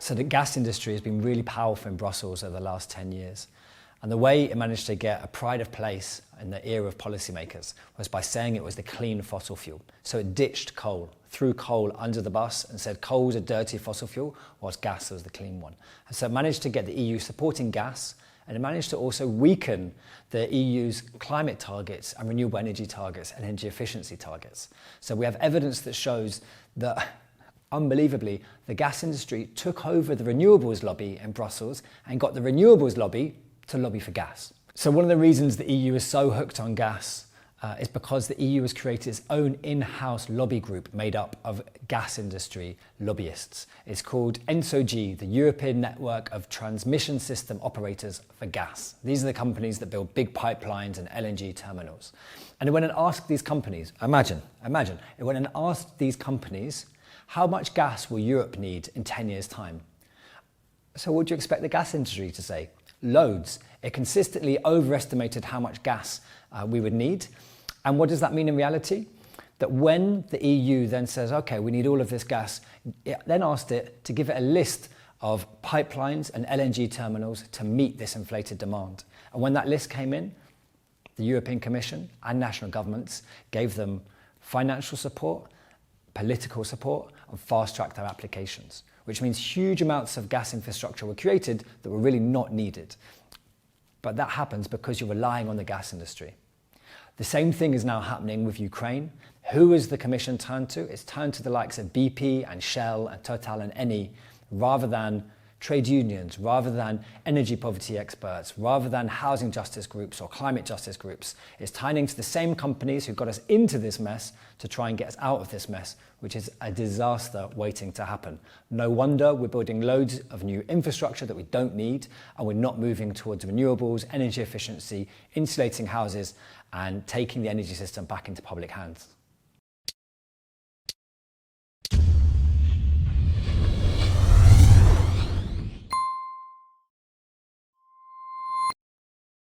So the gas industry has been really powerful in Brussels over the last 10 years. And the way it managed to get a pride of place in the era of policymakers was by saying it was the clean fossil fuel. So it ditched coal, threw coal under the bus and said coal's a dirty fossil fuel, whilst gas was the clean one. And so it managed to get the EU supporting gas, and it managed to also weaken the EU's climate targets and renewable energy targets and energy efficiency targets. So we have evidence that shows that, unbelievably, the gas industry took over the renewables lobby in Brussels and got the renewables lobby to lobby for gas. So one of the reasons the EU is so hooked on gas is because the EU has created its own in-house lobby group made up of gas industry lobbyists. It's called ENTSO-G, the European Network of Transmission System Operators for Gas. These are the companies that build big pipelines and LNG terminals. And it went and asked these companies, imagine, it went and asked these companies, how much gas will Europe need in 10 years' time? So what do you expect the gas industry to say? Loads. It consistently overestimated how much gas we would need. And what does that mean in reality? That when the EU then says, okay, we need all of this gas, it then asked it to give it a list of pipelines and LNG terminals to meet this inflated demand. And when that list came in, the European Commission and national governments gave them financial support, political support, and fast-tracked their applications, which means huge amounts of gas infrastructure were created that were really not needed. But that happens because you're relying on the gas industry. The same thing is now happening with Ukraine. Who has the Commission turned to? It's turned to the likes of BP and Shell and Total and Eni, rather than trade unions, rather than energy poverty experts, rather than housing justice groups or climate justice groups. It's turning to the same companies who got us into this mess to try and get us out of this mess, which is a disaster waiting to happen. No wonder we're building loads of new infrastructure that we don't need, and we're not moving towards renewables, energy efficiency, insulating houses, and taking the energy system back into public hands.